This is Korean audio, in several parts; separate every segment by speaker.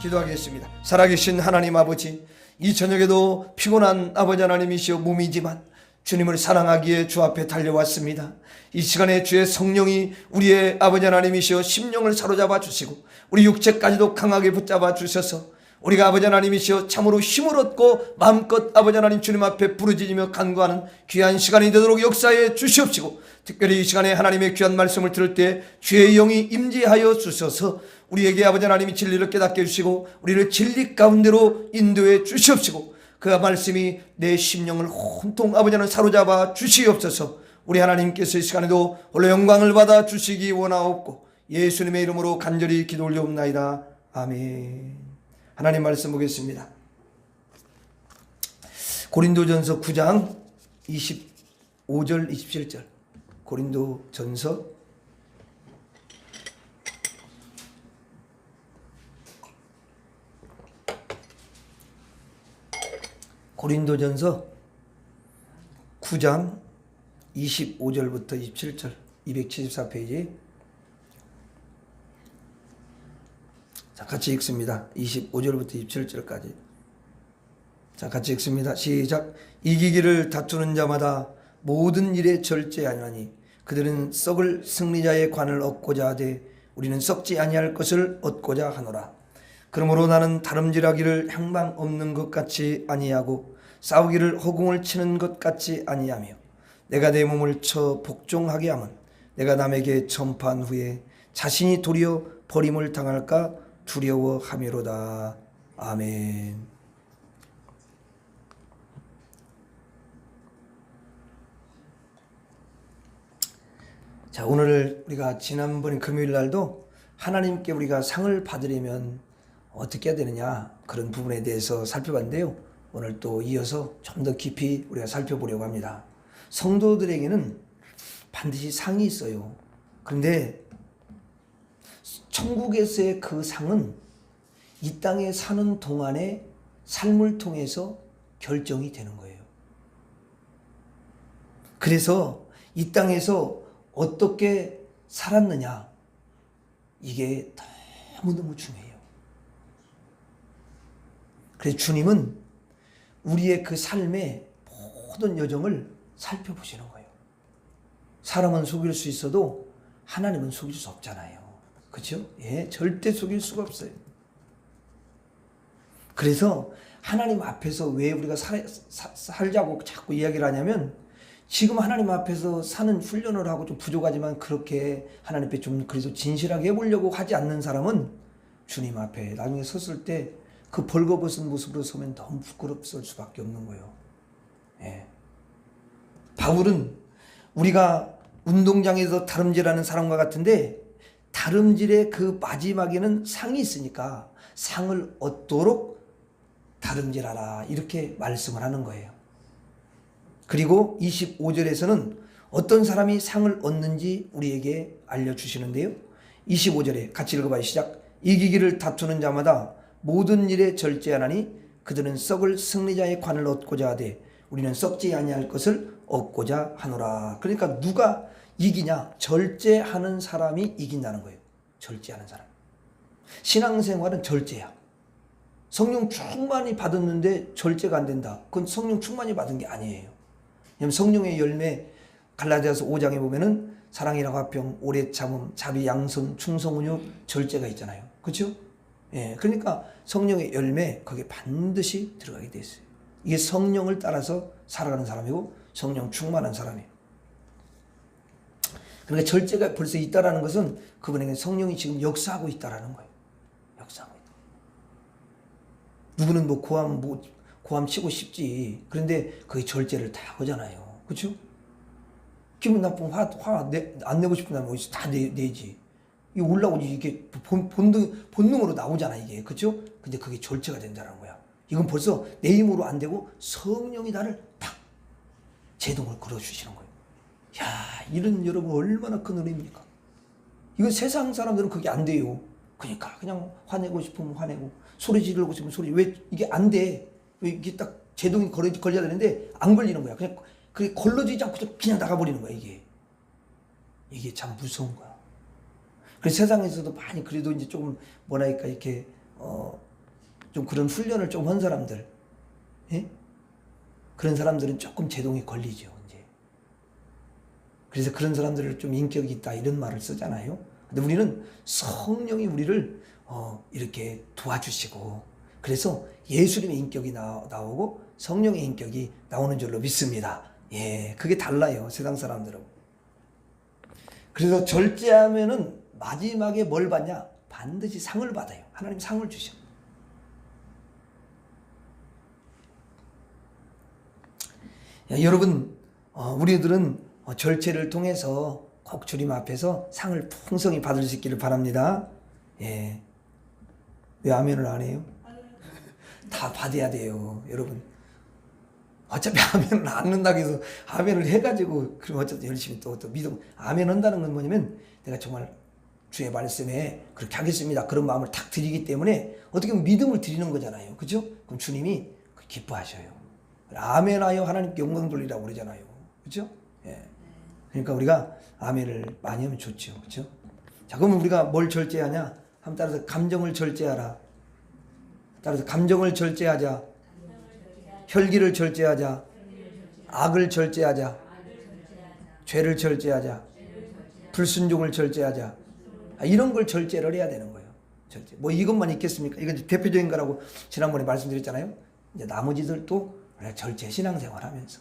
Speaker 1: 기도하겠습니다. 살아계신 하나님 아버지, 이 저녁에도 피곤한 아버지 하나님이시여 몸이지만 주님을 사랑하기에 주 앞에 달려왔습니다. 이 시간에 주의 성령이 우리의 아버지 하나님이시여 심령을 사로잡아 주시고 우리 육체까지도 강하게 붙잡아 주셔서 우리가 아버지 하나님이시여 참으로 힘을 얻고 마음껏 아버지 하나님 주님 앞에 부르짖으며 간구하는 귀한 시간이 되도록 역사해 주시옵시고, 특별히 이 시간에 하나님의 귀한 말씀을 들을 때 주의 영이 임재하여 주셔서 우리에게 아버지 하나님이 진리를 깨닫게 해주시고 우리를 진리 가운데로 인도해 주시옵시고, 그 말씀이 내 심령을 온통 아버지 하나님 사로잡아 주시옵소서. 우리 하나님께서 이 시간에도 홀로 영광을 받아 주시기 원하옵고 예수님의 이름으로 간절히 기도 올려옵나이다. 아멘. 하나님 말씀 보겠습니다. 고린도전서 9장 25절 27절. 고린도전서 9장 25절부터 27절, 274페이지. 자, 같이 읽습니다. 25절부터 27절까지. 자, 같이 읽습니다. 시작. 이기기를 다투는 자마다 모든 일에 절제하나니 그들은 썩을 승리자의 관을 얻고자 하되 우리는 썩지 아니할 것을 얻고자 하노라. 그러므로 나는 다름질하기를 향방 없는 것 같이 아니하고 싸우기를 허공을 치는 것 같이 아니하며 내가 내 몸을 쳐 복종하게 하면 내가 남에게 전파한 후에 자신이 도리어 버림을 당할까 두려워함이로다. 아멘. 자, 오늘 우리가 지난번 금요일 날도 하나님께 우리가 상을 받으려면 어떻게 해야 되느냐, 그런 부분에 대해서 살펴봤는데요. 오늘 또 이어서 좀 더 깊이 우리가 살펴보려고 합니다. 성도들에게는 반드시 상이 있어요. 그런데 천국에서의 그 상은 이 땅에 사는 동안의 삶을 통해서 결정이 되는 거예요. 그래서 이 땅에서 어떻게 살았느냐, 이게 너무너무 중요해요. 그래서 주님은 우리의 그 삶의 모든 여정을 살펴보시는 거예요. 사람은 속일 수 있어도 하나님은 속일 수 없잖아요. 그렇죠? 예, 절대 속일 수가 없어요. 그래서 하나님 앞에서 왜 우리가 살자고 자꾸 이야기를 하냐면, 지금 하나님 앞에서 사는 훈련을 하고 좀 부족하지만 그렇게 하나님 앞에 좀 그래도 진실하게 해보려고 하지 않는 사람은 주님 앞에 나중에 섰을 때 그 벌거벗은 모습으로 서면 너무 부끄럽을 수밖에 없는 거예요. 예. 바울은 우리가 운동장에서 다름질하는 사람과 같은데 다름질의 그 마지막에는 상이 있으니까 상을 얻도록 다름질하라, 이렇게 말씀을 하는 거예요. 그리고 25절에서는 어떤 사람이 상을 얻는지 우리에게 알려주시는데요. 25절에 같이 읽어봐요. 시작. 이기기를 다투는 자마다 모든 일에 절제하나니 그들은 썩을 승리자의 관을 얻고자 하되 우리는 썩지 아니할 것을 얻고자 하노라. 그러니까 누가 이기냐? 절제하는 사람이 이긴다는 거예요. 절제하는 사람. 신앙생활은 절제야. 성령 충만히 받았는데 절제가 안 된다. 그건 성령 충만히 받은 게 아니에요. 왜냐하면 성령의 열매, 갈라디아서 5장에 보면은 사랑이라 화평, 오래 참음, 자비, 양선, 충성, 온유, 절제가 있잖아요. 그렇죠? 예, 그러니까 성령의 열매, 거기에 반드시 들어가게 돼 있어요. 이게 성령을 따라서 살아가는 사람이고 성령 충만한 사람이에요. 그러니까 절제가 벌써 있다라는 것은 그분에게 성령이 지금 역사하고 있다라는 거예요. 역사하고 있다. 누구는 뭐 고함 치고 싶지. 그런데 그게 절제를 다 하잖아요. 그렇죠? 기분 나쁘면 화 안 내고 싶은 사람은 다 내지. 이게 올라오지. 이게 본능으로 나오잖아, 이게. 그렇죠? 근데 그게 절제가 된다는 거야. 이건 벌써 내 힘으로 안 되고 성령이 나를 탁 제동을 걸어주시는 거예요. 야, 이런 여러분 얼마나 큰 은혜입니까? 이건 세상 사람들은 그게 안 돼요. 그러니까 그냥 화내고 싶으면 화내고 소리 지르고 싶으면 소리. 왜 이게 안 돼? 왜 이게 딱 제동이 걸려야 되는데 안 걸리는 거야. 그냥 그게 걸러지지 않고 그냥 나가버리는 거야, 이게. 이게 참 무서운 거야. 그래서 세상에서도 많이 그래도 이제 조금 뭐랄까 이렇게 좀 그런 훈련을 좀 한 사람들, 예? 그런 사람들은 조금 제동이 걸리죠, 이제. 그래서 그런 사람들을 좀 인격이 있다 이런 말을 쓰잖아요. 근데 우리는 성령이 우리를 이렇게 도와주시고, 그래서 예수님의 인격이 나오고 성령의 인격이 나오는 줄로 믿습니다. 예, 그게 달라요, 세상 사람들은. 그래서 절제하면은 마지막에 뭘 받냐? 반드시 상을 받아요. 하나님 상을 주셔. 야, 여러분, 우리들은 절제를 통해서 꼭 주님 앞에서 상을 풍성히 받을 수 있기를 바랍니다. 예. 왜 아멘을 안 해요? 다 받아야 돼요, 여러분. 어차피 아멘을 안 한다고 해서 아멘을 해가지고 그럼 어쨌든 열심히 또 믿음. 아멘 한다는 건 뭐냐면 내가 정말 주의 말씀에 그렇게 하겠습니다, 그런 마음을 탁 드리기 때문에 어떻게 보면 믿음을 드리는 거잖아요, 그죠? 그럼 주님이 기뻐하셔요. 아멘하여 하나님께 영광 돌리라고 그러잖아요, 그죠? 예. 그러니까 우리가 아멘을 많이 하면 좋죠, 그죠? 자, 그러면 우리가 뭘 절제하냐? 한번 따라서 감정을 절제하라. 따라서 감정을 절제하자. 혈기를 절제하자. 악을 절제하자. 죄를 절제하자. 불순종을 절제하자. 이런 걸 절제를 해야 되는 거예요. 절제. 뭐 이것만 있겠습니까? 이건 대표적인 거라고 지난번에 말씀드렸잖아요. 이제 나머지들도 절제 신앙생활 하면서.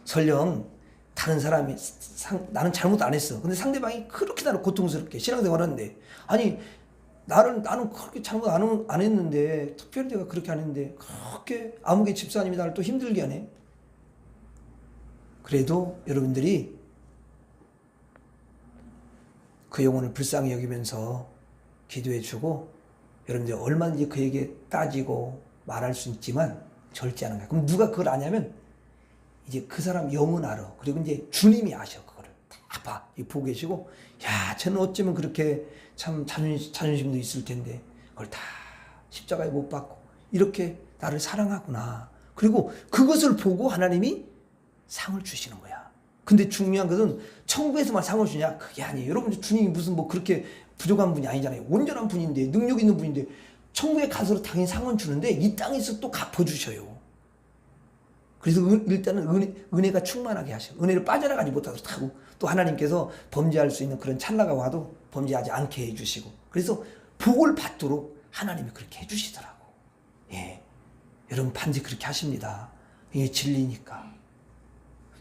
Speaker 1: 설령 다른 사람이 나는 잘못 안 했어. 근데 상대방이 그렇게 나를 고통스럽게 신앙생활 하는데, 아니 나는 그렇게 잘못 안 했는데, 특별히 내가 그렇게 안 했는데 그렇게 아무개 집사님이 나를 또 힘들게 하네. 그래도 여러분들이 그 영혼을 불쌍히 여기면서 기도해 주고, 여러분들이 얼마든지 그에게 따지고 말할 수 있지만 절제하는 거야. 그럼 누가 그걸 아냐면 이제 그 사람 영은 알아. 그리고 이제 주님이 아셔. 그거를 다 봐. 보고 계시고, 야, 쟤는 어쩌면 그렇게 참 자존심도 있을 텐데 그걸 다 십자가에 못 박고 이렇게 나를 사랑하구나. 그리고 그것을 보고 하나님이 상을 주시는 거야. 근데 중요한 것은 천국에서만 상을 주냐? 그게 아니에요. 여러분, 주님이 무슨 뭐 그렇게 부족한 분이 아니잖아요. 온전한 분인데, 능력 있는 분인데, 천국에 가서 당연히 상은 주는데 이 땅에서 또 갚아주셔요. 그래서 일단은 은혜가 충만하게 하셔. 은혜를 빠져나가지 못하도록 하고, 또 하나님께서 범죄할 수 있는 그런 찰나가 와도 범죄하지 않게 해주시고, 그래서 복을 받도록 하나님이 그렇게 해주시더라고. 예, 여러분 반드시 그렇게 하십니다. 이게 진리니까.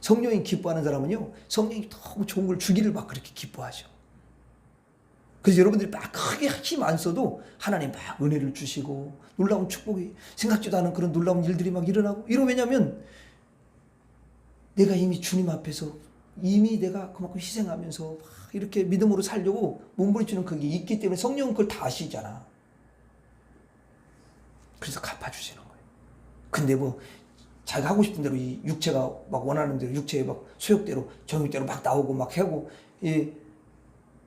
Speaker 1: 성령이 기뻐하는 사람은요, 성령이 너무 좋은 걸 주기를 막 그렇게 기뻐하셔. 그래서 여러분들이 막 크게 힘 안 써도 하나님 막 은혜를 주시고 놀라운 축복이, 생각지도 않은 그런 놀라운 일들이 막 일어나고 왜냐면 내가 이미 주님 앞에서 이미 내가 그만큼 희생하면서 막 이렇게 믿음으로 살려고 몸부림치는 그게 있기 때문에 성령은 그걸 다 아시잖아. 그래서 갚아주시는 거예요. 근데 뭐 자기가 하고 싶은 대로 이 육체가 막 원하는 대로, 육체의 막 소욕대로 정욕대로 막 나오고 막 하고, 예,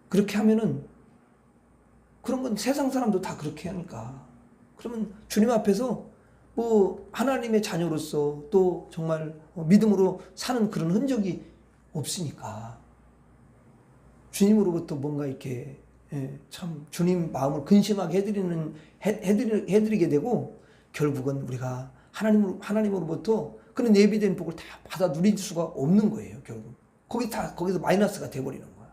Speaker 1: 그렇게 하면은 그런 건 세상 사람도 다 그렇게 하니까, 그러면 주님 앞에서 뭐 하나님의 자녀로서 또 정말 믿음으로 사는 그런 흔적이 없으니까 주님으로부터 뭔가 이렇게, 예, 참 주님 마음을 근심하게 해드리게 되고, 결국은 우리가 하나님으로부터 그런 예비된 복을 다 받아 누릴 수가 없는 거예요. 결국 거기서 마이너스가 돼버리는 거야.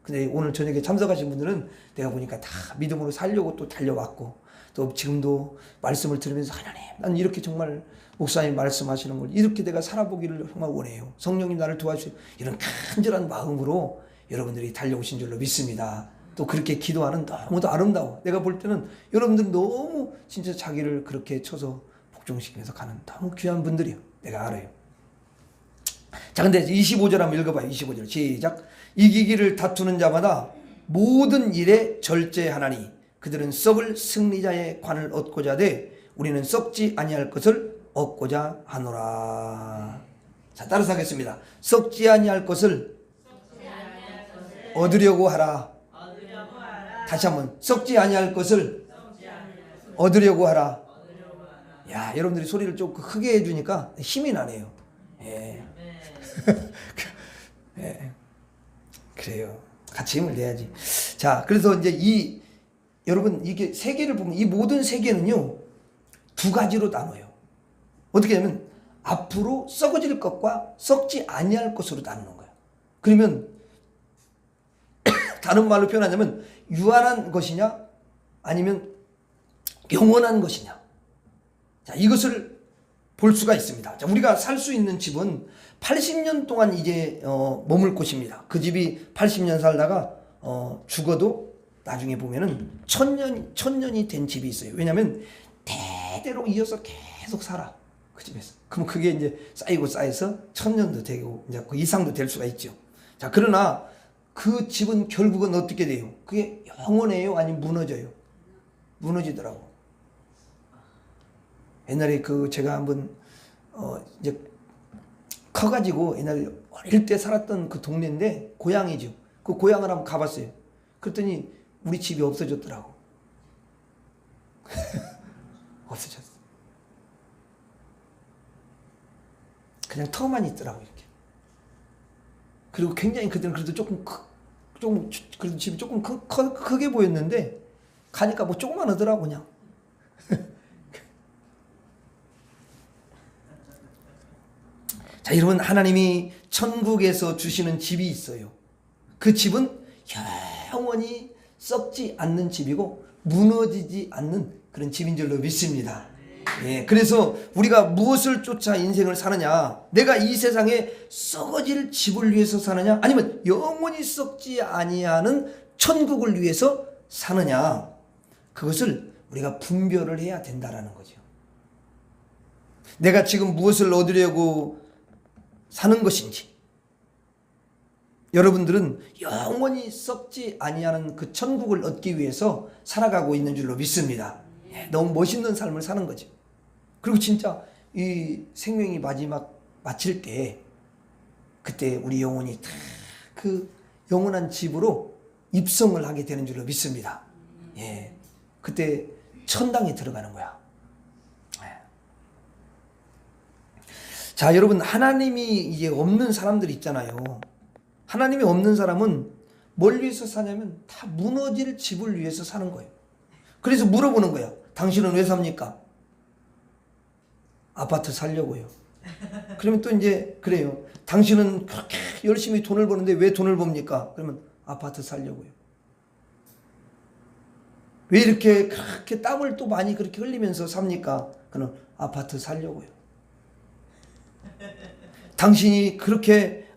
Speaker 1: 근데 오늘 저녁에 참석하신 분들은 내가 보니까 다 믿음으로 살려고 또 달려왔고, 또 지금도 말씀을 들으면서 하나님, 난 이렇게 정말 목사님 말씀하시는 걸 이렇게 내가 살아보기를 정말 원해요. 성령님 나를 도와주세요. 이런 간절한 마음으로 여러분들이 달려오신 줄로 믿습니다. 또 그렇게 기도하는 너무도 아름다워. 내가 볼 때는 여러분들 너무 진짜 자기를 그렇게 쳐서 복종시키면서 가는 너무 귀한 분들이요. 내가 알아요. 자, 근데 25절 한번 읽어봐요. 25절 시작. 이기기를 다투는 자마다 모든 일에 절제하나니 그들은 썩을 승리자의 관을 얻고자 하되 우리는 썩지 아니할 것을 얻고자 하노라. 자, 따라서 하겠습니다. 썩지 아니할 것을 얻으려고 하라. 다시 한번, 썩지 아니할 것을 얻으려고 하라. 야, 여러분들이 소리를 좀 크게 해주니까 힘이 나네요. 예. 예. 그래요. 같이 힘을 내야지. 자, 그래서 이제 이 여러분 이게 세계를 보면 이 모든 세계는요 두 가지로 나눠요. 어떻게 하면 앞으로 썩어질 것과 썩지 아니할 것으로 나누는 거예요. 그러면 다른 말로 표현하자면 유한한 것이냐 아니면 영원한 것이냐. 자, 이것을 볼 수가 있습니다. 자, 우리가 살 수 있는 집은 80년 동안 이제 머물 곳입니다. 그 집이 80년 살다가 죽어도 나중에 보면은 천년이 된 집이 있어요. 왜냐하면 대대로 이어서 계속 살아 그 집에서. 그럼 그게 이제 쌓이고 쌓여서 천년도 되고 이제 그 이상도 될 수가 있죠. 자, 그러나 그 집은 결국은 어떻게 돼요? 그게 영원해요? 아니면 무너져요? 무너지더라고. 옛날에 그 제가 한번 이제 커가지고 옛날에 어릴 때 살았던 그 동네인데 고향이죠. 그 고향을 한번 가봤어요. 그랬더니 우리 집이 없어졌더라고. 없어졌어. 그냥 터만 있더라고 이렇게. 그리고 굉장히 그때는 그래도 그래도 집이 조금 크게 보였는데 가니까 뭐 조그만하더라고 그냥. 자, 여러분 하나님이 천국에서 주시는 집이 있어요. 그 집은 영원히 썩지 않는 집이고 무너지지 않는 그런 집인 줄로 믿습니다. 예, 그래서 우리가 무엇을 쫓아 인생을 사느냐? 내가 이 세상에 썩어질 집을 위해서 사느냐? 아니면 영원히 썩지 아니하는 천국을 위해서 사느냐? 그것을 우리가 분별을 해야 된다라는 거죠. 내가 지금 무엇을 얻으려고 사는 것인지, 여러분들은 영원히 썩지 아니하는 그 천국을 얻기 위해서 살아가고 있는 줄로 믿습니다. 너무 멋있는 삶을 사는 거죠. 그리고 진짜 이 생명이 마칠 때 그때 우리 영혼이 다 그 영원한 집으로 입성을 하게 되는 줄로 믿습니다. 예, 그때 천당에 들어가는 거야. 자, 여러분 하나님이 이제 없는 사람들 있잖아요. 하나님이 없는 사람은 뭘 위해서 사냐면 다 무너질 집을 위해서 사는 거예요. 그래서 물어보는 거야. 당신은 왜 삽니까? 아파트 살려고요. 그러면 또 이제 그래요. 당신은 그렇게 열심히 돈을 버는데 왜 돈을 법니까? 그러면 아파트 살려고요. 왜 이렇게 그렇게 땀을 또 많이 그렇게 흘리면서 삽니까? 그는 아파트 살려고요. 당신이 그렇게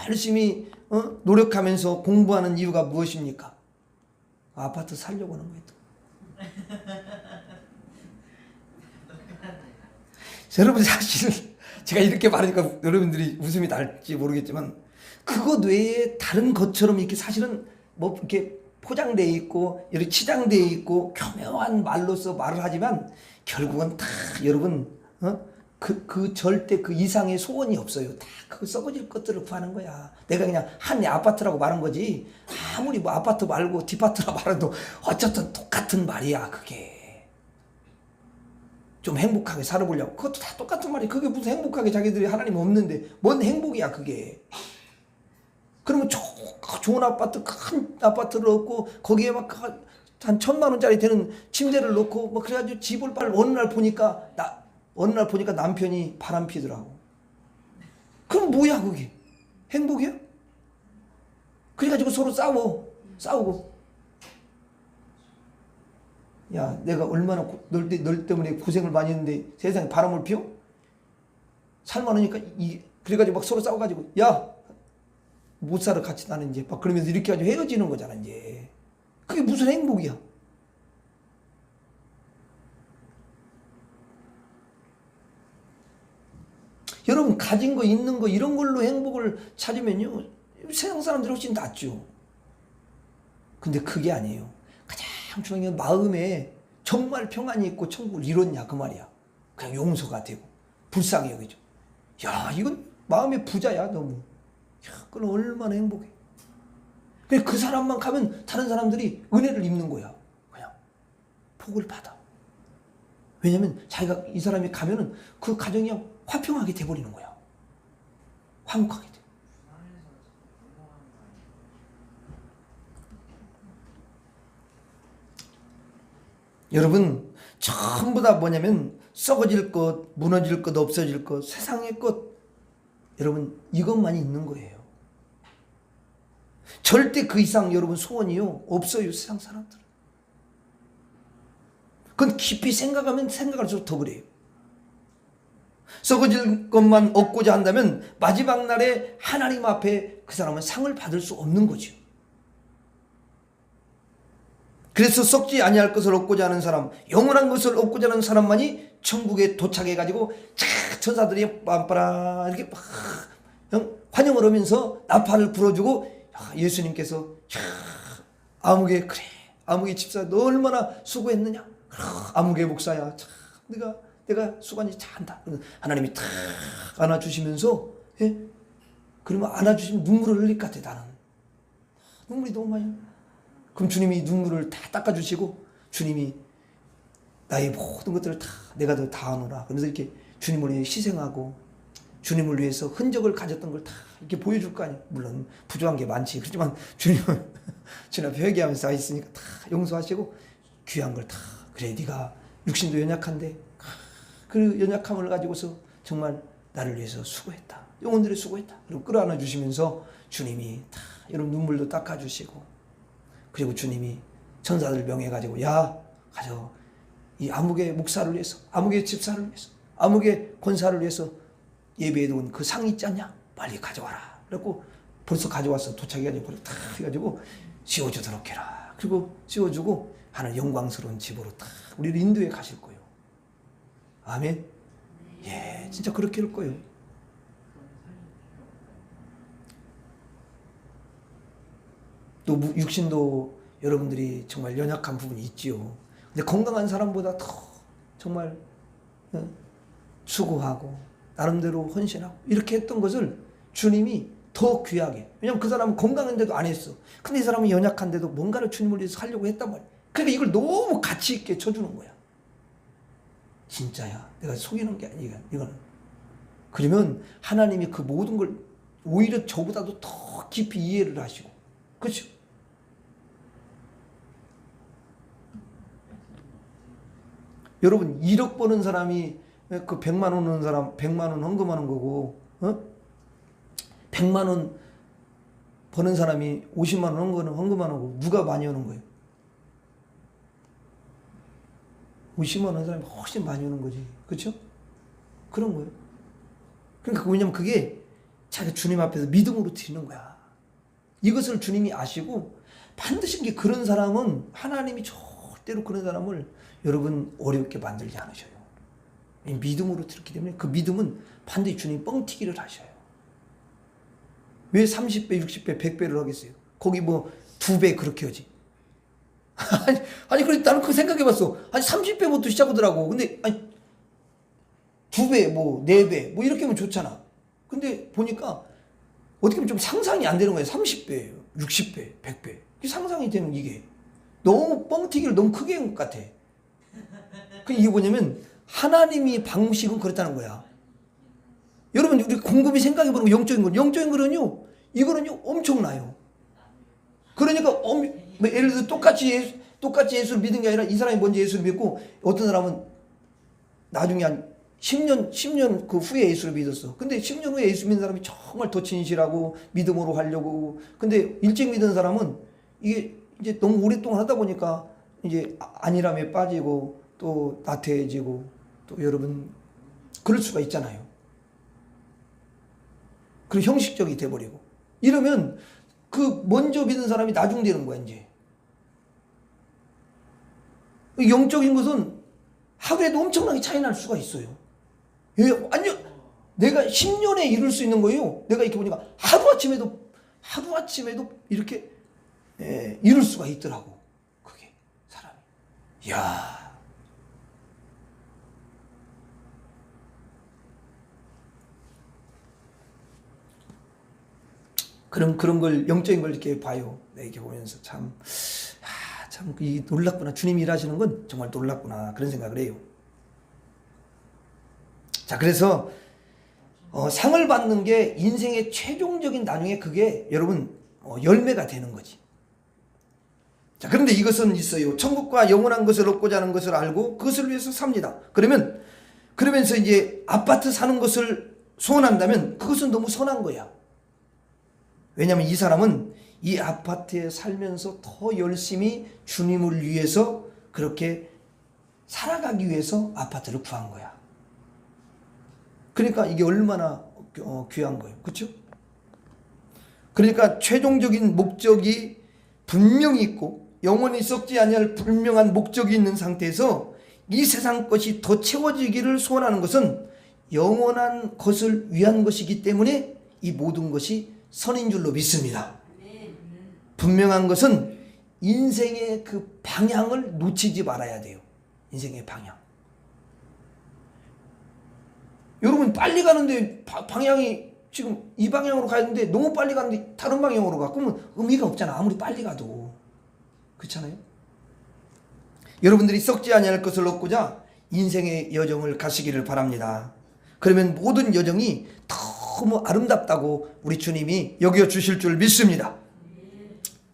Speaker 1: 열심히 노력하면서 공부하는 이유가 무엇입니까? 아파트 살려고 하는 거예요. 여러분 사실 제가 이렇게 말하니까 여러분들이 웃음이 날지 모르겠지만 그것 외에 다른 것처럼 이렇게 사실은 뭐 이렇게 포장되어 있고 이렇게 치장되어 있고 교묘한 말로서 말을 하지만 결국은 다 여러분 그 절대 그 이상의 소원이 없어요. 다 그 썩어질 것들을 구하는 거야. 내가 그냥 한 아파트라고 말한 거지 아무리 뭐 아파트 말고 디파트라 말해도 어쨌든 똑같은 말이야. 그게 좀 행복하게 살아보려고 그것도 다 똑같은 말이야. 그게 무슨 행복하게 자기들이 하나님 없는데 뭔 행복이야 그게. 그러면 좋은 아파트 큰 아파트를 얻고 거기에 막 한 1,000만 원짜리 되는 침대를 놓고 뭐 그래가지고 집을 어느 날 보니까 남편이 바람 피더라고. 그럼 뭐야 그게? 행복이야? 그래가지고 서로 싸우고. 야, 내가 얼마나 널 때문에 고생을 많이 했는데 세상에 바람을 피워? 살만하니까 그래가지고 막 서로 싸워가지고 야, 못 살아 같이 나는 이제 막 그러면서 이렇게 가지고 헤어지는 거잖아 이제. 그게 무슨 행복이야? 여러분 가진 거 있는 거 이런 걸로 행복을 찾으면요 세상 사람들이 훨씬 낫죠. 근데 그게 아니에요. 가장 중요한 건 마음에 정말 평안이 있고 천국을 이뤘냐 그 말이야. 그냥 용서가 되고 불쌍히 여기죠. 야, 이건 마음의 부자야 너무. 야, 그건 얼마나 행복해. 그 사람만 가면 다른 사람들이 은혜를 입는 거야. 그냥 복을 받아. 왜냐면 자기가 이 사람이 가면은 그 가정이 화평하게 돼버리는 거야. 화목하게 돼. 여러분 전부 다 뭐냐면 썩어질 것, 무너질 것, 없어질 것, 세상의 것, 여러분 이것만이 있는 거예요. 절대 그 이상 여러분 소원이요 없어요. 세상 사람들은. 그건 깊이 생각하면 생각할수록 더 그래요. 썩어질 것만 얻고자 한다면 마지막 날에 하나님 앞에 그 사람은 상을 받을 수 없는 거죠. 그래서 썩지 아니할 것을 얻고자 하는 사람, 영원한 것을 얻고자 하는 사람만이 천국에 도착해가지고 천사들이 빰빠라 이렇게 막 환영을 하면서 나팔을 불어주고, 예수님께서 아무개, 그래 아무개 집사 너 얼마나 수고했느냐, 아무개 목사야 참 내가 수고한지 잘한다. 하나님이 탁 안아주시면서, 예? 그러면 안아주시면 눈물을 흘릴 것 같아. 나는 눈물이 너무 많이. 그럼 주님이 눈물을 다 닦아주시고, 주님이 나의 모든 것들을 다 내가 다 하노라. 그래서 이렇게 주님을 위해 희생하고 주님을 위해서 흔적을 가졌던 걸 다 이렇게 보여줄 거 아니야. 물론 부족한 게 많지. 그렇지만 주님은 주님 앞에 회개하면서 있으니까 다 용서하시고 귀한 걸 다, 그래 네가 육신도 연약한데 그 연약함을 가지고서 정말 나를 위해서 수고했다. 영혼들이 수고했다. 그리고 끌어안아 주시면서 주님이 다 여러분 눈물도 닦아주시고, 그리고 주님이 천사들 명해가지고 야 가져 이 아무개 목사를 위해서, 아무개 집사를 위해서, 아무개 권사를 위해서 예배해 놓은 그 상 있지 않냐? 빨리 가져와라. 그래갖고 벌써 가져와서 도착해가지고 다 해가지고 씌워주도록 해라. 그리고 씌워주고 하는 영광스러운 집으로 다 우리를 인도해 가실 거예요. 아멘. 예, 진짜 그렇게 할 거예요. 또 육신도 여러분들이 정말 연약한 부분이 있지요. 근데 건강한 사람보다 더 정말 수고하고 나름대로 헌신하고 이렇게 했던 것을 주님이 더 귀하게, 왜냐면 그 사람은 건강한데도 안 했어. 근데 이 사람은 연약한데도 뭔가를 주님을 위해서 하려고 했단 말이야. 그러니까 이걸 너무 가치 있게 쳐주는 거야. 진짜야. 내가 속이는 게 아니야. 이거는. 그러면 하나님이 그 모든 걸 오히려 저보다도 더 깊이 이해를 하시고, 그렇죠? 여러분 1억 버는 사람이 그 100만 원 오는 사람 100만 원 헌금하는 거고, 100만 원 버는 사람이 50만 원 헌금하는 거고, 누가 많이 하는 거예요? 50만 원 하는 사람이 훨씬 많이 하는 거지. 그렇죠? 그런 거예요. 그러니까 왜냐면 그게 자기가 주님 앞에서 믿음으로 드리는 거야. 이것을 주님이 아시고 반드시 이게 그런 사람은 하나님이 절대로 그런 사람을 여러분 어렵게 만들지 않으셔요. 믿음으로 드렸기 때문에 그 믿음은 반드시 주님이 뻥튀기를 하셔요. 왜 30배, 60배, 100배를 하겠어요? 거기 뭐 2배 그렇게 하지. 아니 그래 나는 그 생각해봤어. 아니 30배부터 시작하더라고. 근데 아니 2배, 뭐 4배, 뭐 이렇게 하면 좋잖아. 근데 보니까 어떻게 보면 좀 상상이 안 되는 거예요. 30배, 60배, 100배. 이게 상상이 되는, 이게 너무 뻥튀기를 너무 크게 한 것 같아. 이게 뭐냐면 하나님이 방식은 그렇다는 거야. 여러분 우리 곰곰이 생각해보는 거, 영적인 거는요 이거는요 엄청나요. 그러니까 뭐 예를 들어 똑같이 예수를 믿은 게 아니라 이 사람이 먼저 예수를 믿고 어떤 사람은 나중에 한 10년 그 후에 예수를 믿었어. 근데 10년 후에 예수 믿는 사람이 정말 더 진실하고 믿음으로 하려고. 근데 일찍 믿은 사람은 이게 이제 너무 오랫동안 하다 보니까 이제 안일함에 빠지고 또 나태해지고 또 여러분 그럴 수가 있잖아요. 그리고 형식적이 돼버리고 이러면 그 먼저 믿은 사람이 나중되는 거야. 이제 영적인 것은 하루에도 엄청나게 차이 날 수가 있어요. 완전 내가 10년에 이룰 수 있는 거예요. 내가 이렇게 보니까 하루아침에도 이렇게 이룰 수가 있더라고. 그게 사람이. 이야. 그런 걸, 영적인 걸 이렇게 봐요. 이렇게 보면서 참 이 놀랍구나. 주님이 일하시는 건 정말 놀랍구나. 그런 생각을 해요. 자, 그래서 상을 받는 게 인생의 최종적인 나중에 그게 여러분 열매가 되는 거지. 자, 그런데 이것은 있어요. 천국과 영원한 것을 얻고자 하는 것을 알고 그것을 위해서 삽니다. 그러면서 이제 아파트 사는 것을 소원한다면 그것은 너무 선한 거야. 왜냐하면 이 사람은 이 아파트에 살면서 더 열심히 주님을 위해서 그렇게 살아가기 위해서 아파트를 구한 거야. 그러니까 이게 얼마나 귀한 거예요. 그렇죠? 그러니까 최종적인 목적이 분명히 있고 영원히 썩지 아니할 분명한 목적이 있는 상태에서 이 세상 것이 더 채워지기를 소원하는 것은 영원한 것을 위한 것이기 때문에 이 모든 것이 선인 줄로 믿습니다. 분명한 것은 인생의 그 방향을 놓치지 말아야 돼요. 인생의 방향. 여러분 빨리 가는데 방향이 지금 이 방향으로 가야 되는데 너무 빨리 가는데 다른 방향으로 가. 그러면 의미가 없잖아. 아무리 빨리 가도. 그렇잖아요. 여러분들이 썩지 아니할 것을 얻고자 인생의 여정을 가시기를 바랍니다. 그러면 모든 여정이 너무 아름답다고 우리 주님이 여겨 주실 줄 믿습니다.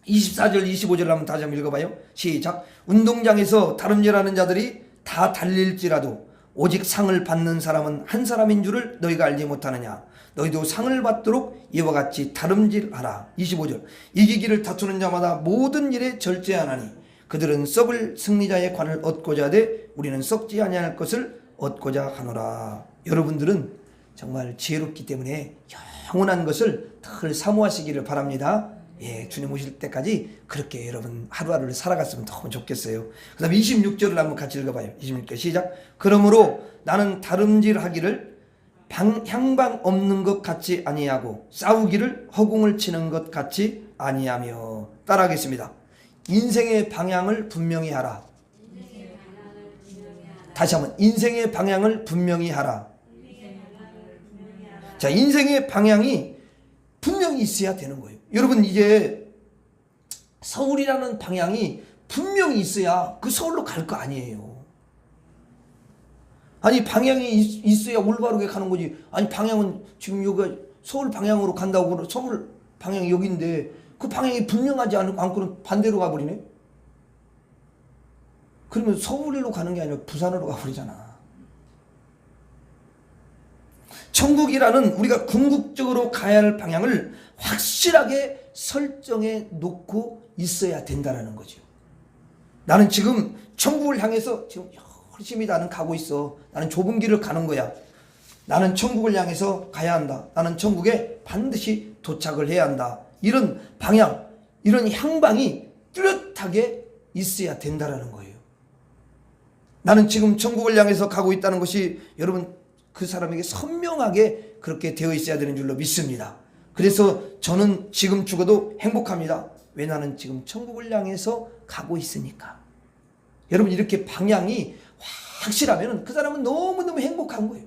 Speaker 1: 24절 25절 한번 다시 한번 읽어봐요. 시작. 운동장에서 다름질하는 자들이 다 달릴지라도 오직 상을 받는 사람은 한 사람인 줄을 너희가 알지 못하느냐. 너희도 상을 받도록 이와 같이 다름질하라. 25절. 이기기를 다투는 자마다 모든 일에 절제하나니 그들은 썩을 승리자의 관을 얻고자 하되 우리는 썩지 아니할 것을 얻고자 하노라. 여러분들은 정말 지혜롭기 때문에 영원한 것을 늘 사모하시기를 바랍니다. 예, 주님 오실 때까지 그렇게 여러분 하루하루를 살아갔으면 너무 좋겠어요. 그 다음에 26절을 한번 같이 읽어봐요. 26절 시작. 그러므로 나는 다름질하기를 향방 없는 것 같이 아니하고 싸우기를 허공을 치는 것 같이 아니하며. 따라하겠습니다. 인생의 방향을 분명히 하라. 다시 한번 인생의 방향을 분명히 하라. 자, 인생의 방향이 분명히 있어야 되는 거예요. 여러분 이제 서울이라는 방향이 분명히 있어야 그 서울로 갈 거 아니에요. 아니 방향이 있어야 올바르게 가는 거지. 아니 방향은 지금 여기가 서울 방향으로 간다고 서울 방향이 여기인데 그 방향이 분명하지 않고는 반대로 가버리네. 그러면 서울로 가는 게 아니라 부산으로 가버리잖아. 천국이라는 우리가 궁극적으로 가야 할 방향을 확실하게 설정해 놓고 있어야 된다는 거죠. 나는 지금 천국을 향해서 지금 열심히 나는 가고 있어. 나는 좁은 길을 가는 거야. 나는 천국을 향해서 가야 한다. 나는 천국에 반드시 도착을 해야 한다. 이런 방향, 이런 향방이 뚜렷하게 있어야 된다는 거예요. 나는 지금 천국을 향해서 가고 있다는 것이 여러분 그 사람에게 선명하게 그렇게 되어 있어야 되는 줄로 믿습니다. 그래서 저는 지금 죽어도 행복합니다. 왜? 나는 지금 천국을 향해서 가고 있으니까. 여러분 이렇게 방향이 확실하면 그 사람은 너무너무 행복한 거예요.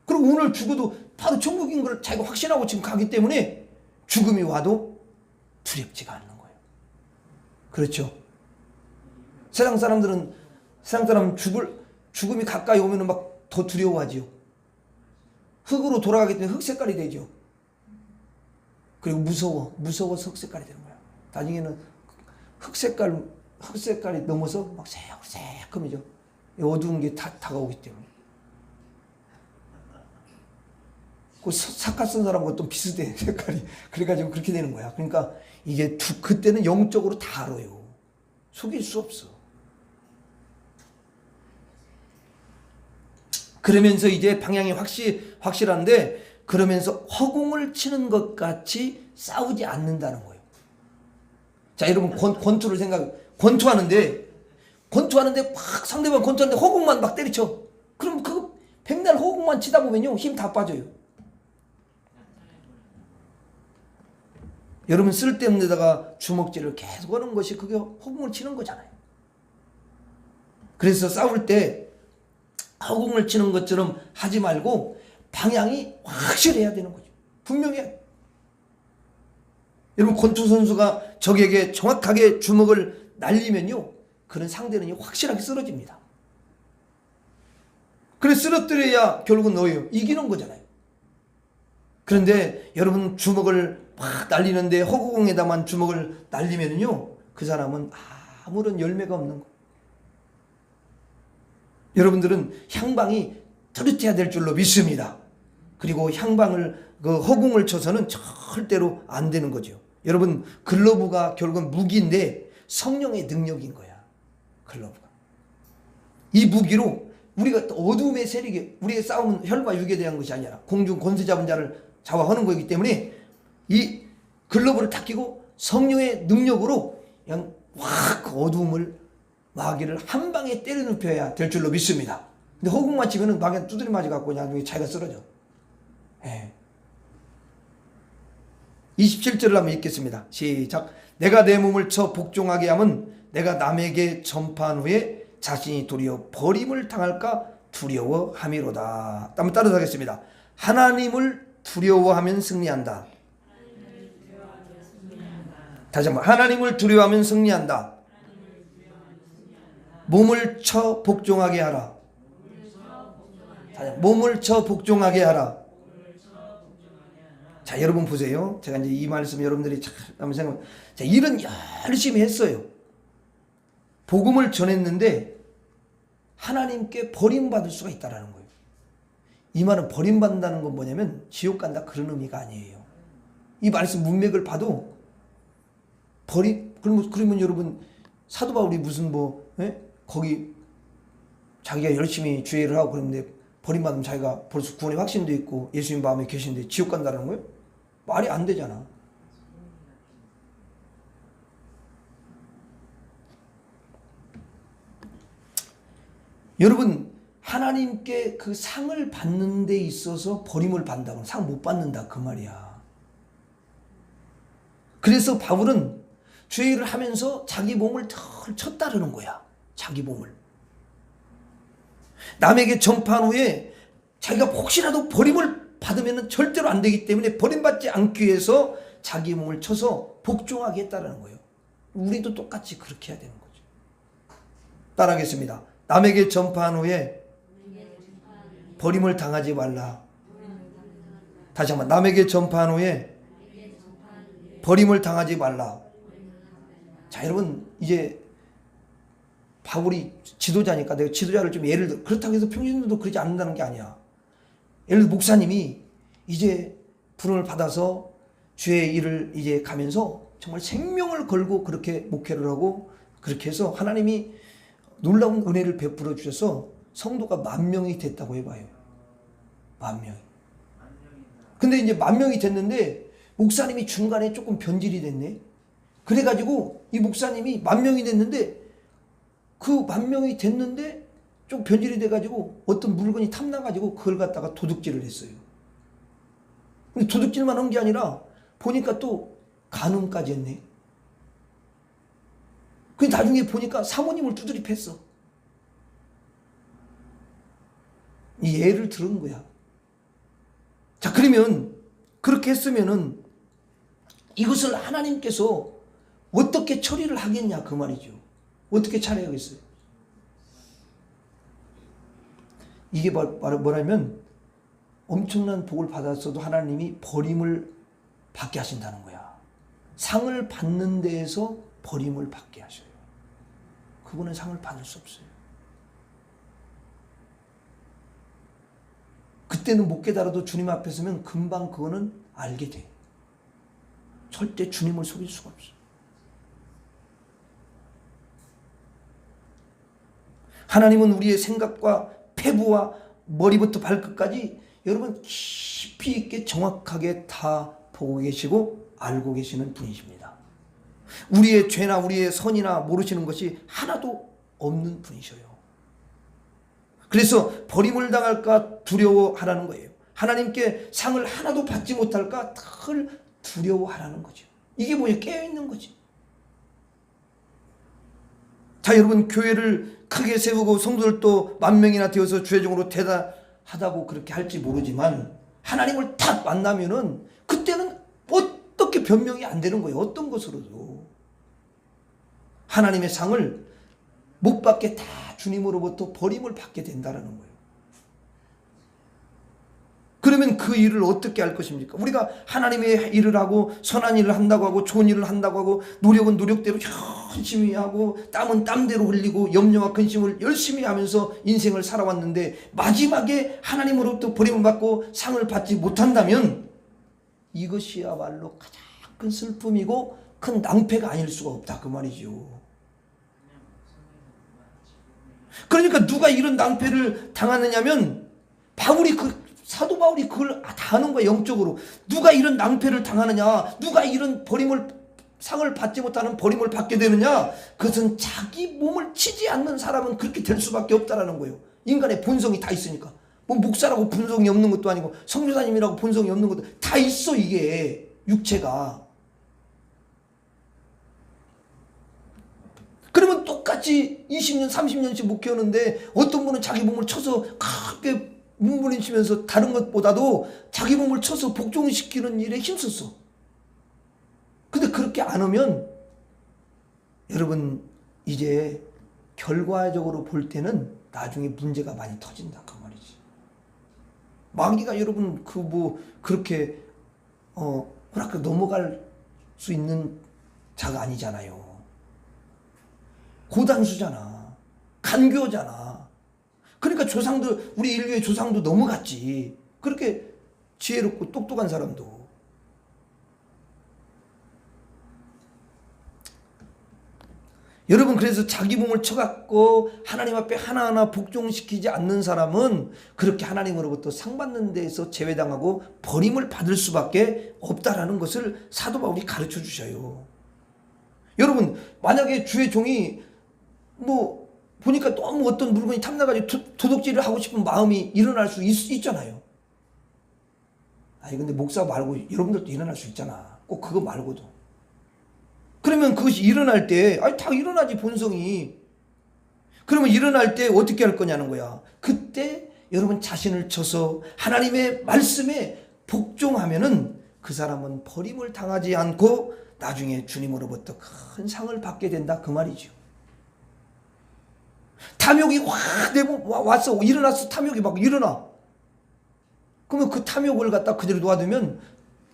Speaker 1: 그리고 오늘 죽어도 바로 천국인 걸 자기가 확신하고 지금 가기 때문에 죽음이 와도 두렵지가 않는 거예요. 그렇죠? 세상 사람은 죽음이 가까이 오면 막 더 두려워하지요. 흑으로 돌아가기 때문에 흑 색깔이 되죠. 그리고 무서워서 흑 색깔이 되는 거야. 나중에는 흑 색깔이 넘어서 막 새콤해져. 어두운 게 다 다가오기 때문에. 그 사카 쓴 사람과 또 비슷해 색깔이. 그래가지고 그렇게 되는 거야. 그러니까 이게 그때는 영적으로 다 알아요. 속일 수 없어. 그러면서 이제 방향이 확실한데 그러면서 허공을 치는 것 같이 싸우지 않는다는 거예요. 자, 여러분 권투하는데 막 상대방 권투하는데 허공만 막 때리쳐. 그럼 그거 백날 허공만 치다 보면요 힘 다 빠져요. 여러분 쓸데없는 데다가 주먹질을 계속 하는 것이 그게 허공을 치는 거잖아요. 그래서 싸울 때 허공을 치는 것처럼 하지 말고 방향이 확실해야 되는 거죠. 분명해야. 여러분 권투 선수가 적에게 정확하게 주먹을 날리면요 그런 상대는 확실하게 쓰러집니다. 그래 쓰러뜨려야 결국은 너예요. 이기는 거잖아요. 그런데 여러분 주먹을 막 날리는데 허공에다만 주먹을 날리면요 그 사람은 아무런 열매가 없는 거. 여러분들은 향방이 뚜렷해야 될 줄로 믿습니다. 그리고 향방을 허공을 쳐서는 절대로 안 되는 거죠. 여러분, 글러브가 결국은 무기인데 성령의 능력인 거야. 글러브가. 이 무기로 우리가 어둠의 세력에 우리의 싸움은 혈과 육에 대한 것이 아니라 공중 권세 잡은 자를 좌우하는 거이기 때문에 이 글러브를 탁 끼고 성령의 능력으로 그냥 확 어둠을 마귀를 한 방에 때려 눕혀야 될 줄로 믿습니다. 근데 허공만 치면은 마귀가 두드려 맞아 갖고 그냥 자기가 쓰러져. 예. 27절을 한번 읽겠습니다. 시작. 내가 내 몸을 쳐 복종하게 함은 내가 남에게 전파한 후에 자신이 도리어 버림을 당할까 두려워함이로다. 한번 따라서 하겠습니다. 하나님을 두려워하면 승리한다. 다시 한번. 하나님을 두려워하면 승리한다. 몸을 쳐 복종하게 하라. 몸을 쳐 복종하게 하라. 자, 여러분 보세요. 제가 이제 이 말씀 여러분들이 참 한번 생각해. 자, 일은 열심히 했어요. 복음을 전했는데 하나님께 버림받을 수가 있다라는 거예요. 이 말은 버림받는다는 건 뭐냐면 지옥 간다 그런 의미가 아니에요. 이 말씀 문맥을 봐도 그러면 여러분 사도 바울이 무슨 거기 자기가 열심히 주의를 하고 그러는데 버림받으면 자기가 벌써 구원의 확신도 있고 예수님 마음에 계신데 지옥 간다는 거예요? 말이 안 되잖아. 여러분, 하나님께 그 상을 받는 데 있어서 버림을 받는다고 상 못 받는다 그 말이야. 그래서 바울은 죄를 하면서 자기 몸을 덜 쳤다르는 거야. 자기 몸을. 남에게 전파한 후에 자기가 혹시라도 버림을 받으면 절대로 안 되기 때문에 버림받지 않기 위해서 자기 몸을 쳐서 복종하게 했다는 거예요. 우리도 똑같이 그렇게 해야 되는 거죠. 따라하겠습니다. 남에게 전파한 후에 버림을 당하지 말라. 다시 한번. 남에게 전파한 후에 버림을 당하지 말라. 자, 여러분, 이제 바울이 지도자니까 내가 지도자를 좀 예를 들어, 그렇다고 해서 평신도도 그러지 않는다는 게 아니야. 예를 들어 목사님이 이제 부름을 받아서 주의 일을 이제 가면서 정말 생명을 걸고 그렇게 목회를 하고 그렇게 해서 하나님이 놀라운 은혜를 베풀어 주셔서 성도가 10,000명이 됐다고 해봐요. 10,000명이. 근데 이제 10,000명이 됐는데 목사님이 중간에 조금 변질이 됐네. 그래가지고 이 목사님이 10,000명이 됐는데 그 10,000명이 됐는데 좀 변질이 돼가지고 어떤 물건이 탐나가지고 그걸 갖다가 도둑질을 했어요. 근데 도둑질만 한 게 아니라 보니까 또 간음까지 했네. 그 나중에 보니까 사모님을 두드려 팼어. 이 예를 들은 거야. 자, 그러면 그렇게 했으면은 이것을 하나님께서 어떻게 처리를 하겠냐 그 말이죠. 어떻게 처리하겠어요? 이게 뭐라면 엄청난 복을 받았어도 하나님이 버림을 받게 하신다는 거야. 상을 받는 데에서 버림을 받게 하셔요. 그분은 상을 받을 수 없어요. 그때는 못 깨달아도 주님 앞에 서면 금방 그거는 알게 돼. 절대 주님을 속일 수가 없어. 하나님은 우리의 생각과 폐부와 머리부터 발끝까지 여러분 깊이 있게 정확하게 다 보고 계시고 알고 계시는 분이십니다. 우리의 죄나 우리의 선이나 모르시는 것이 하나도 없는 분이셔요. 그래서 버림을 당할까 두려워하라는 거예요. 하나님께 상을 하나도 받지 못할까 늘 두려워하라는 거죠. 이게 뭐예요? 깨어있는 거지. 자, 여러분, 교회를 크게 세우고 성도들도 10,000명이나 되어서 주회종으로 대단하다고 그렇게 할지 모르지만 하나님을 탁 만나면은 그때는 어떻게 변명이 안 되는 거예요. 어떤 것으로도. 하나님의 상을 못 받게 다 주님으로부터 버림을 받게 된다는 거예요. 그러면 그 일을 어떻게 할 것입니까? 우리가 하나님의 일을 하고 선한 일을 한다고 하고 좋은 일을 한다고 하고 노력은 노력대로 열심히 하고 땀은 땀대로 흘리고 염려와 근심을 열심히 하면서 인생을 살아왔는데 마지막에 하나님으로부터 버림을 받고 상을 받지 못한다면 이것이야말로 가장 큰 슬픔이고 큰 낭패가 아닐 수가 없다 그 말이죠. 그러니까 누가 이런 낭패를 당하느냐면 사도 바울이 그걸 다 하는 거야. 영적으로 누가 이런 낭패를 당하느냐, 누가 이런 상을 받지 못하는 버림을 받게 되느냐, 그것은 자기 몸을 치지 않는 사람은 그렇게 될 수밖에 없다라는 거예요. 인간의 본성이 다 있으니까. 뭐 목사라고 본성이 없는 것도 아니고 성교사님이라고 본성이 없는 것도 다 있어. 이게 육체가. 그러면 똑같이 20년 30년씩 목회하는데 어떤 분은 자기 몸을 쳐서 크게 몸부림치면서 다른 것보다도 자기 몸을 쳐서 복종시키는 일에 힘썼어. 근데 그렇게 안 하면 여러분 이제 결과적으로 볼 때는 나중에 문제가 많이 터진다 그 말이지. 마귀가 여러분 그렇게 허락해 넘어갈 수 있는 자가 아니잖아요. 고단수잖아. 간교잖아. 그러니까 우리 인류의 조상도 넘어갔지. 그렇게 지혜롭고 똑똑한 사람도. 여러분 그래서 자기 몸을 쳐갖고 하나님 앞에 하나하나 복종시키지 않는 사람은 그렇게 하나님으로부터 상 받는 데에서 제외당하고 버림을 받을 수밖에 없다라는 것을 사도 바울이 가르쳐 주셔요. 여러분 만약에 주의 종이 보니까 너무 어떤 물건이 탐나가지고 도둑질을 하고 싶은 마음이 일어날 수 있잖아요. 아니 근데 목사 말고 여러분들도 일어날 수 있잖아. 꼭 그거 말고도. 그러면 그것이 일어날 때 다 일어나지 본성이. 그러면 일어날 때 어떻게 할 거냐는 거야. 그때 여러분 자신을 쳐서 하나님의 말씀에 복종하면은 그 사람은 버림을 당하지 않고 나중에 주님으로부터 큰 상을 받게 된다 그 말이죠. 탐욕이 확 왔어. 일어났어. 탐욕이 막 일어나. 그러면 그 탐욕을 갖다 그대로 놔두면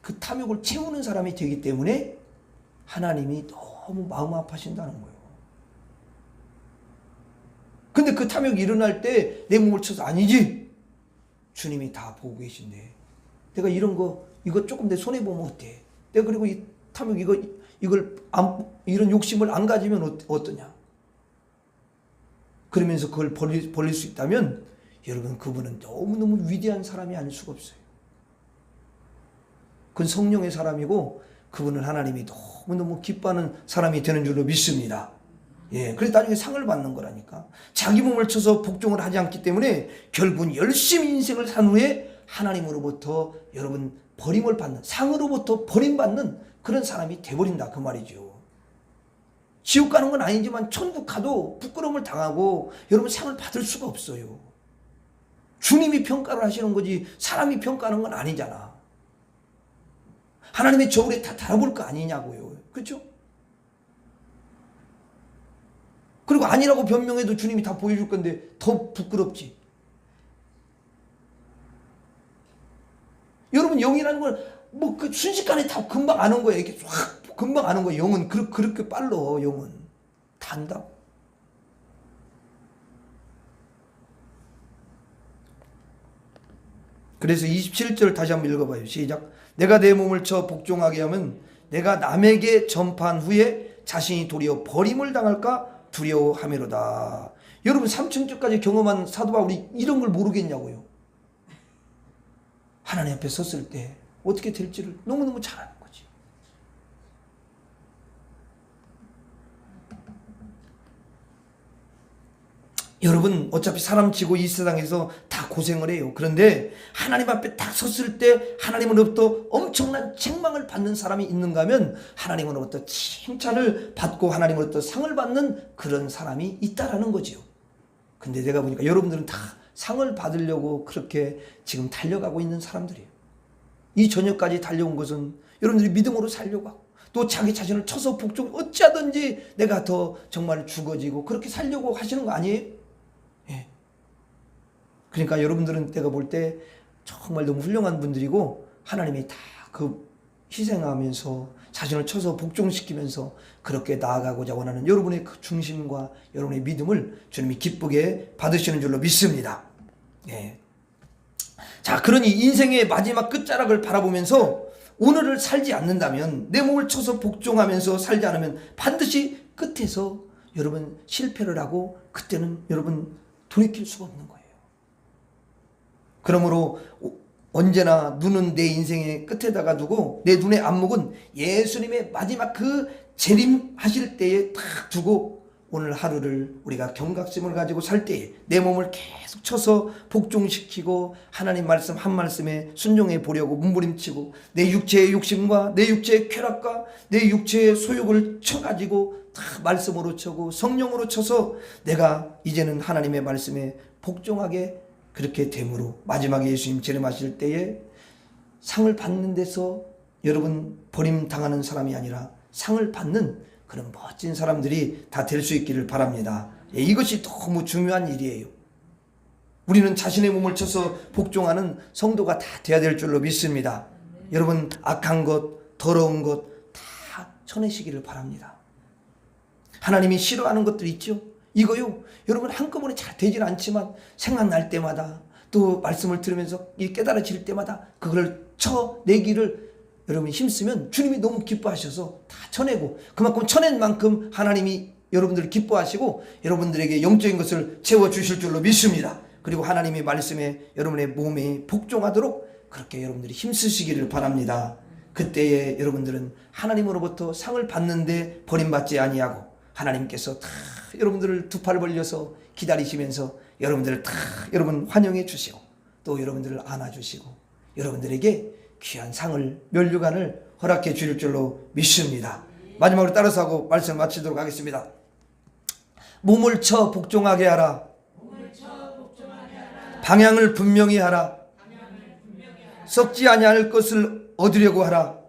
Speaker 1: 그 탐욕을 채우는 사람이 되기 때문에 하나님이 너무 마음 아파하신다는 거예요. 근데 그 탐욕이 일어날 때 내 몸을 쳐서 아니지. 주님이 다 보고 계신데 내가 이거 조금 내 손해보면 어때? 내가 그리고 이 탐욕 이런 욕심을 안 가지면 어떠냐? 그러면서 그걸 벌릴 수 있다면 여러분 그분은 너무너무 위대한 사람이 아닐 수가 없어요. 그건 성령의 사람이고 그분은 하나님이 너무너무 기뻐하는 사람이 되는 줄로 믿습니다. 예, 그래서 나중에 상을 받는 거라니까. 자기 몸을 쳐서 복종을 하지 않기 때문에 결국은 열심히 인생을 산 후에 하나님으로부터 여러분 버림을 받는, 상으로부터 버림받는 그런 사람이 돼버린다 그 말이죠. 지옥 가는 건 아니지만 천국 가도 부끄러움을 당하고 여러분 상을 받을 수가 없어요. 주님이 평가를 하시는 거지 사람이 평가하는 건 아니잖아. 하나님의 저울에 다 달아볼 거 아니냐고요. 그렇죠? 그리고 아니라고 변명해도 주님이 다 보여줄 건데 더 부끄럽지. 여러분 영이라는 건 그 순식간에 다 금방 아는 거예요. 이렇게 확 금방 아는 거예요. 영은 그렇게 빨라. 영은 다 안다고. 그래서 27절 다시 한번 읽어봐요. 시작. 내가 내 몸을 쳐 복종하게 하면 내가 남에게 전파한 후에 자신이 도리어 버림을 당할까 두려워하미로다. 여러분 3층까지 경험한 사도 바울이 이런 걸 모르겠냐고요. 하나님 앞에 섰을 때 어떻게 될지를 너무너무 잘 아는 거지. 여러분 어차피 사람 치고 이 세상에서 다 고생을 해요. 그런데 하나님 앞에 딱 섰을 때 하나님으로부터 엄청난 책망을 받는 사람이 있는가 하면 하나님으로부터 칭찬을 받고 하나님으로부터 상을 받는 그런 사람이 있다라는 거죠. 근데 내가 보니까 여러분들은 다 상을 받으려고 그렇게 지금 달려가고 있는 사람들이에요. 이 저녁까지 달려온 것은 여러분들이 믿음으로 살려고 하고 또 자기 자신을 쳐서 복종 어찌하든지 내가 더 정말 죽어지고 그렇게 살려고 하시는 거 아니에요? 예. 그러니까 여러분들은 내가 볼 때 정말 너무 훌륭한 분들이고 하나님이 다 그 희생하면서 자신을 쳐서 복종시키면서 그렇게 나아가고자 원하는 여러분의 그 중심과 여러분의 믿음을 주님이 기쁘게 받으시는 줄로 믿습니다. 예. 자, 그러니 인생의 마지막 끝자락을 바라보면서 오늘을 살지 않는다면, 내 몸을 쳐서 복종하면서 살지 않으면 반드시 끝에서 여러분 실패를 하고 그때는 여러분 돌이킬 수가 없는 거예요. 그러므로 언제나 눈은 내 인생의 끝에다가 두고 내 눈의 안목은 예수님의 마지막 그 재림하실 때에 딱 두고 오늘 하루를 우리가 경각심을 가지고 살 때에 내 몸을 계속 쳐서 복종시키고 하나님 말씀 한 말씀에 순종해 보려고 몸부림치고 내 육체의 욕심과 내 육체의 쾌락과 내 육체의 소욕을 쳐가지고 다 말씀으로 쳐고 성령으로 쳐서 내가 이제는 하나님의 말씀에 복종하게 그렇게 됨으로 마지막에 예수님 재림하실 때에 상을 받는 데서 여러분 버림당하는 사람이 아니라 상을 받는 그런 멋진 사람들이 다 될 수 있기를 바랍니다. 예, 이것이 너무 중요한 일이에요. 우리는 자신의 몸을 쳐서 복종하는 성도가 다 돼야 될 줄로 믿습니다. 여러분 악한 것, 더러운 것 다 쳐내시기를 바랍니다. 하나님이 싫어하는 것들 있죠? 이거요, 여러분 한꺼번에 잘 되질 않지만 생각날 때마다 또 말씀을 들으면서 깨달아질 때마다 그걸 쳐내기를 여러분이 힘쓰면 주님이 너무 기뻐하셔서 다 쳐내고, 그만큼 쳐낸 만큼 하나님이 여러분들을 기뻐하시고 여러분들에게 영적인 것을 채워주실 줄로 믿습니다. 그리고 하나님의 말씀에 여러분의 몸에 복종하도록 그렇게 여러분들이 힘쓰시기를 바랍니다. 그때에 여러분들은 하나님으로부터 상을 받는데 버림받지 아니하고 하나님께서 다 여러분들을 두 팔 벌려서 기다리시면서 여러분들을 다 여러분 환영해 주시고 또 여러분들을 안아주시고 여러분들에게 귀한 상을 면류관을 허락해 주실 줄로 믿습니다. 마지막으로 따라서 하고 말씀 마치도록 하겠습니다. 몸을 쳐 복종하게 하라. 방향을 분명히 하라. 썩지 아니할 것을 얻으려고 하라.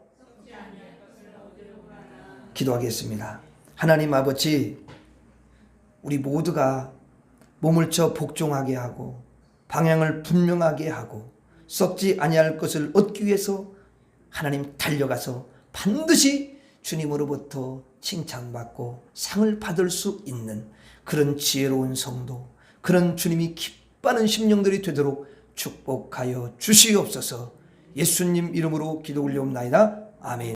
Speaker 1: 기도하겠습니다. 하나님 아버지, 우리 모두가 몸을 쳐 복종하게 하고 방향을 분명하게 하고 썩지 아니할 것을 얻기 위해서 하나님 달려가서 반드시 주님으로부터 칭찬받고 상을 받을 수 있는 그런 지혜로운 성도, 그런 주님이 기뻐하는 심령들이 되도록 축복하여 주시옵소서. 예수님 이름으로 기도 올려옵나이다. 아멘.